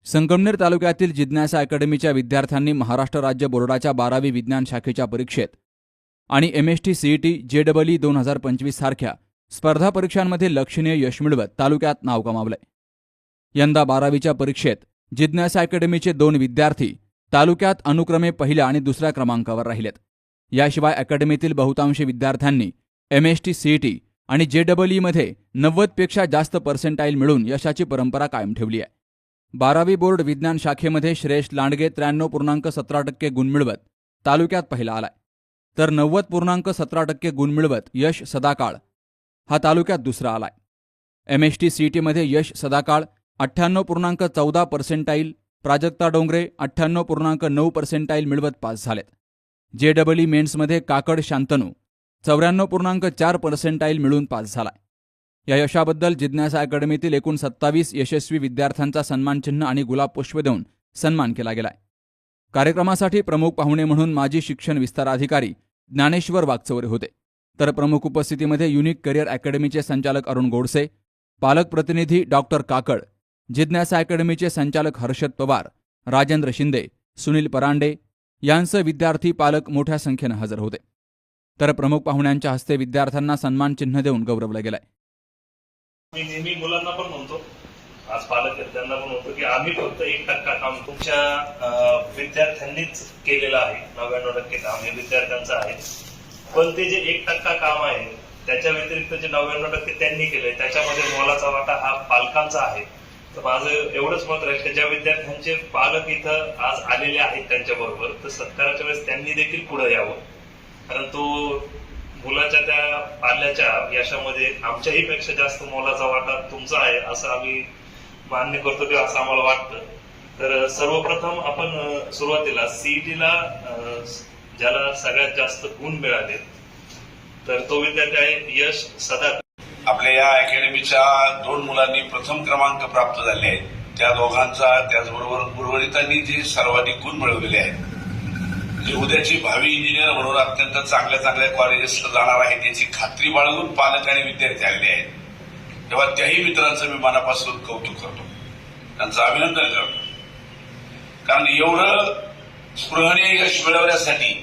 संगमनेर तालुक्यातील जिज्ञासा अकॅडमीच्या विद्यार्थ्यांनी महाराष्ट्र राज्य बोर्डाच्या 12वी विज्ञान शाखेच्या परीक्षेत आणि MST CET JEE 2025 सारख्या स्पर्धा परीक्षांमध्ये लक्षणीय यश मिळवत तालुक्यात नाव कमावलंय। यंदा 12वीच्या परीक्षेत जिज्ञासा अकॅडमीचे 2 विद्यार्थी तालुक्यात अनुक्रमे पहिल्या आणि दुसऱ्या क्रमांकावर राहिलेत। याशिवाय अकॅडमीतील बहुतांश विद्यार्थ्यांनी MST CET आणि JEE मध्ये 90 पेक्षा जास्त पर्सेंटाईल मिळवून यशाची परंपरा कायम ठेवली आहे। 12वी बोर्ड विज्ञान शाखेमध्ये श्रेयश लांडगे 93.17% गुण मिळवत तालुक्यात पहिला आलाय, तर 90.17% गुण मिळवत यश सदाकाळ हा तालुक्यात दुसरा आलाय। MST CET मध्ये यश सदाकाळ 98.14 पर्सेंटाईल, प्राजक्ता डोंगरे 98.9 पर्सेंटाईल मिळवत पास झालेत। JEE मेन्समध्ये काकड शांतनू 94.4 पर्सेंटाईल मिळवून पास झालाय। या यशाबद्दल जिज्ञासा अकॅडमीतील एकूण 27 यशस्वी विद्यार्थ्यांचा सन्मानचिन्ह आणि गुलाब पुष्प देऊन सन्मान केला गेलाय। कार्यक्रमासाठी प्रमुख पाहुणे म्हणून माजी शिक्षण विस्ताराधिकारी ज्ञानेश्वर वागचौरे होते, तर प्रमुख उपस्थितीमध्ये युनिक करिअर अकॅडमीचे संचालक अरुण गोडसे, पालक प्रतिनिधी डॉक्टर काकड, जिज्ञासा अकॅडमीचे संचालक हर्षद पवार, राजेंद्र शिंदे, सुनील परांडे यांसह विद्यार्थी पालक मोठ्या संख्येने हजर होते, तर प्रमुख पाहुण्यांच्या हस्ते विद्यार्थ्यांना सन्मान चिन्ह देऊन गौरवलं गेलंय। मी नेहमी मुलांना पण म्हणतो, आज पालक आहेत त्यांना पण म्हणतो की आम्ही फक्त 1% काम तुमच्या विद्यार्थ्यांनीच केलेलं आहे। 99% काम हे विद्यार्थ्यांचं आहे, पण ते जे 1% काम आहे त्याच्या व्यतिरिक्त जे 99% त्यांनी केलंय त्याच्यामध्ये मोलाचा वाटा हा पालकांचा आहे। तर माझं एवढंच मत राहील की ज्या विद्यार्थ्यांचे पालक इथं आज आलेले आहेत त्यांच्याबरोबर, तर सत्काराच्या वेळेस त्यांनी देखील पुढे यावं, कारण तो मुलाच्या त्या पाल्याच्या यशामध्ये आमच्याही पेक्षा जास्त मोलाचा वाटा तुमचा आहे असं आम्ही मान्य करतो किंवा असं आम्हाला वाटतं। तर सर्वप्रथम आपण सुरुवातीला CETला ज्याला सगळ्यात जास्त गुण मिळाले तर तो विद्यार्थी आहे यश सदाकाळ। आपल्या या अकॅडमीच्या 2 मुलांनी प्रथम क्रमांक प्राप्त झाले आहेत, त्या दोघांचा त्याचबरोबर उर्वरितांनी जे सर्वाधिक गुण मिळवलेले आहेत, जे उद्याची भावी इंजिनियर म्हणून अत्यंत चांगल्या कॉलेजेसला जाणार आहे त्याची खात्री बाळगून पालक आणि विद्यार्थी आलेले आहेत, तेव्हा त्याही मित्रांचं मी मनापासून कौतुक करतो, त्यांचं अभिनंदन करतो। कारण एवढं स्पृहणीय यश मिळवण्यासाठी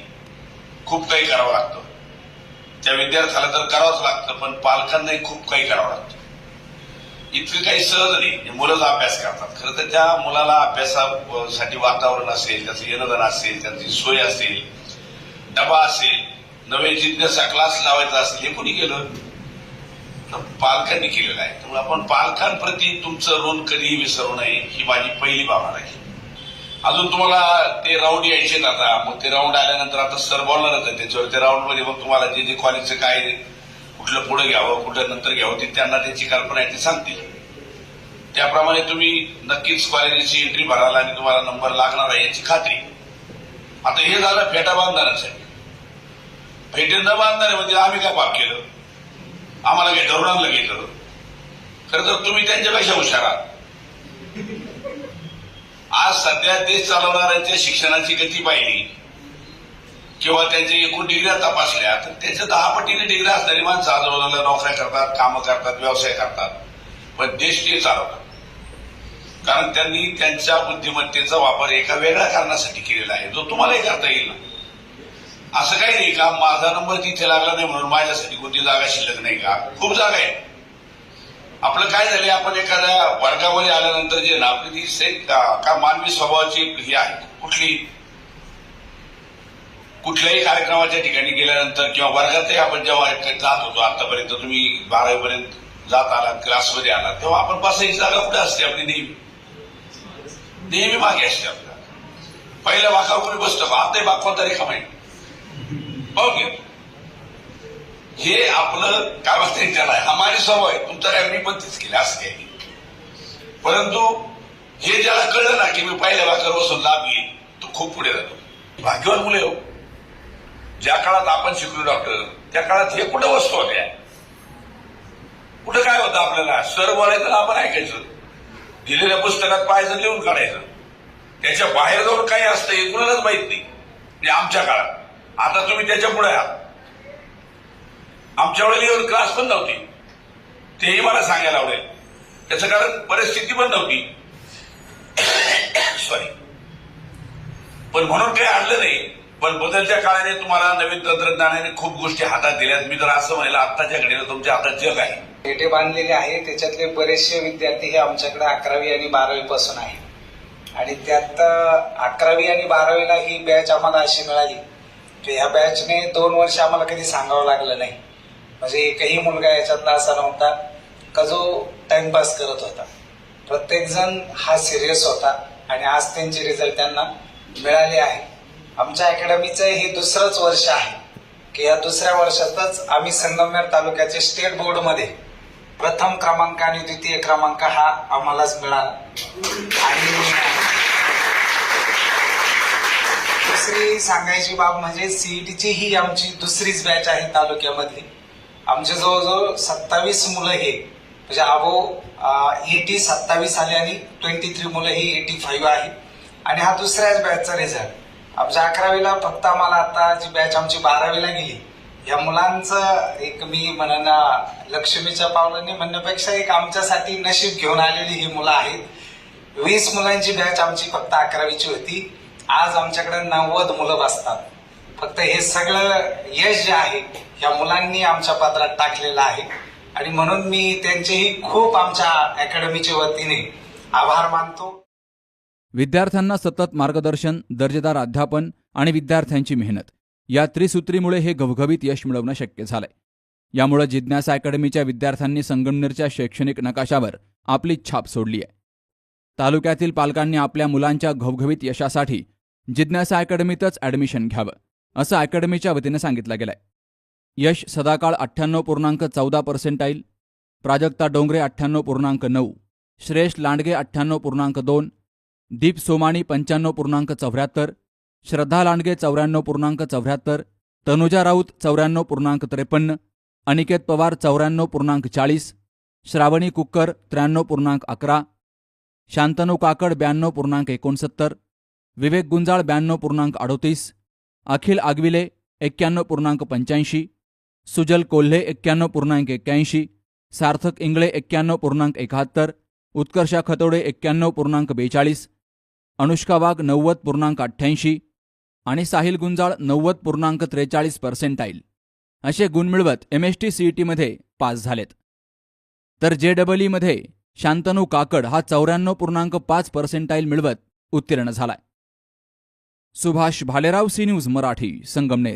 खूप काही करावं लागतं, त्या विद्यार्थ्याला तर करावंच लागतं, पण पालकांनाही खूप काही करावं लागतं। इतकं काही सहज नाही, मुलंच अभ्यास करतात। खरं तर त्या मुलाला अभ्यासासाठी वातावरण असेल, त्याचं येणं असेल, त्यांची सोय असेल, डबा असेल, नवे जिज्ञासा क्लास लावायचा असेल, हे कोणी केलं तर पालकांनी केलेलं आहे। त्यामुळे आपण पालकांप्रती तुमचं ऋण कधीही विसरू नये ही माझी पहिली भावना आहे। अजून तुम्हाला ते राऊंड यायचे आता, मग ते राऊंड आल्यानंतर आता सर बोलणारच आहे त्याच्यावर, त्या राऊंडमध्ये मग तुम्हाला जे कॉलेजचं काय कुठलं पुढे घ्यावं कुठलं नंतर घ्यावं ते त्यांना त्याची कल्पना आहे ते सांगतील, त्याप्रमाणे तुम्ही नक्कीच कॉलेजची एंट्री भराल आणि तुम्हाला नंबर लागणार आहे याची खात्री। आता हे झालं फेटा बांधणाऱ्यांसाठी, फेटे न बांधणारे म्हणजे आम्ही काय पाप केलं, आम्हाला काही धरून आणलं घेतलं, खरं तर तुम्ही त्यांच्यापेक्षा हुशार आहात। आज सध्या देश चालवणाऱ्यांच्या शिक्षणाची गती पाहिली किंवा त्यांच्या एकूण डिग्र्या तपासल्या तर त्याच्या 10 पटीने डिग्र्या असणारी माणसं आजूबाजूला नोकऱ्या करतात, कामं करतात, व्यवसाय करतात, पण देश ते चालवतात, कारण त्यांनी त्यांच्या बुद्धिमत्तेचा वापर एका वेगळ्या कारणासाठी केलेला आहे, जो तुम्हालाही करता येईल ना। असं काही नाही का माझा नंबर तिथे लागला नाही म्हणून माझ्यासाठी कोणती जागा शिल्लक नाही का, खूप जागा आहे। आपलं काय झालंय, आपण एखाद्या वर्गामध्ये आल्यानंतर जे ना आपली ती का मानवी स्वभावाची ही आहे, कुठल्याही कार्यक्रमाच्या ठिकाणी गेल्यानंतर किंवा वर्गातही आपण जेव्हा जात होतो, आतापर्यंत तुम्ही 12वी पर्यंत जात आलात, क्लासमध्ये आलात, तेव्हा आपण बसायची जागा कुठे असते आपली, नेहमी मागे असते आपल्या पहिल्या बाकावर कोणी बसतं का, आताही बाग कोणता रेखा माहिती ओके, हे आपलं काय म्हणते त्याला हा माझी स्वभाव आहे, तुमचा काय मी पण तीच केली असं काही, परंतु हे ज्याला कळलं ना की मी पहिल्या बाकावर बसून लाभ घेईन तो खूप पुढे जातो। भाग्यवान मुले हो, ज्या काळात आपण शिकलो डॉक्टर त्या काळात हे कुठं वस्तू होत्या, कुठं काय होतं आपल्याला, सर बोलायचं ना आपण ऐकायचं, दिलेल्या पुस्तकात पाहायचं लिहून काढायचं, त्याच्या बाहेर जाऊन काही असतं हे कुणालाच माहित नाही, म्हणजे आमच्या काळात। आता तुम्ही त्याच्या पुढे आहात, आमच्या वेळेला येऊन क्लास पण नव्हती, तेही मला सांगायला आवडेल, त्याचं कारण परिस्थिती पण नव्हती। सॉरी, पण म्हणून काही आणलं नाही. पण बदलत्या काळाने तुम्हाला नवीन तंत्रज्ञानाने खूप गोष्टी हातात दिल्यात. मी तर असं म्हणेल आत्ताच्या घडीला तुमच्या हातात जग आहे. पेटे बांधलेले आहे, त्याच्यातले बरेचसे विद्यार्थी हे आमच्याकडे 11वी आणि 12वी पासून आहे. आणि त्यात 11वी आणि 12वीला ही बॅच आम्हाला अशी मिळाली की ह्या बॅचने 2 वर्ष आम्हाला कधी सांगावं लागलं नाही. म्हणजे एकही मुलगा याच्यातला असा नव्हता का जो टाइमपास करत होता. प्रत्येक जण हा सिरियस होता आणि आज त्यांचे रिझल्ट त्यांना मिळाले आहे. आमच्या अकॅडमीचं हे दुसरंच वर्ष आहे की या दुसऱ्या वर्षातच आम्ही संगमनेर तालुक्याचे स्टेट बोर्डमध्ये प्रथम क्रमांक आणि द्वितीय क्रमांक हा आम्हालाच मिळाला. आणि दुसरी सांगायची बाब म्हणजे सीईटीची ही आमची दुसरीच बॅच आहे तालुक्यामधली. आमचे जवळजवळ 27 मुलं हे म्हणजे अबोव 27 आले आणि 23 मुलं ही 85 आहे. आणि हा दुसऱ्याच बॅचचा रिझल्ट. आमच्या 11वीला फक्त आम्हाला आता जी बॅच आमची 12वीला गेली या मुलांचं एक मी म्हणन लक्ष्मीच्या पावलांनी म्हणण्यापेक्षा एक आमच्यासाठी नशीब घेऊन आलेली ही मुलं आहेत. 20 मुलांची बॅच आमची फक्त 11वीची होती. आज आमच्याकडे 90 मुलं बसतात. फक्त हे सगळं यश जे आहे या मुलांनी आमच्या पात्रात टाकलेलं आहे. आणि म्हणून मी त्यांचेही खूप आमच्या अकॅडमीच्या वतीने आभार मानतो. विद्यार्थ्यांना सतत मार्गदर्शन, दर्जेदार अध्यापन आणि विद्यार्थ्यांची मेहनत या त्रिसूत्रीमुळे हे घवघवीत यश मिळवणं शक्य झालंय. यामुळे जिज्ञासा अकॅडमीच्या विद्यार्थ्यांनी संगमनेरच्या शैक्षणिक नकाशावर आपली छाप सोडली आहे. तालुक्यातील पालकांनी आपल्या मुलांच्या घवघवीत यशासाठी जिज्ञासा अकॅडमीतच ॲडमिशन घ्यावं, असं अकॅडमीच्या वतीनं सांगितलं गेलंय. यश सदाकाळ 98.14%, प्राजक्ता डोंगरे 98.9, श्रेयश लांडगे 98.2, दीप सोमाणी 95.74, श्रद्धा लांडगे 94.74, तनुजा राऊत 94.53, अनिकेत पवार 94.40, श्रावणी कुक्कर 93.11, शांतनू काकड 92.69, विवेक गुंजाळ 92.38, अखिल आगविले 91.85, सुजल कोल्हे 91.81, सार्थक इंगळे 91.71, उत्कर्षा खतोडे 91.42, अनुष्का वाघ 90.88 आणि साहिल गुंजाळ 90.43% असे गुण मिळवत MST CETमध्ये पास झालेत. तर JEEमध्ये शांतनू काकड हा 94.5% मिळवत उत्तीर्ण झालाय. Subhash Bhalerao, C News Marathi, Sangamner.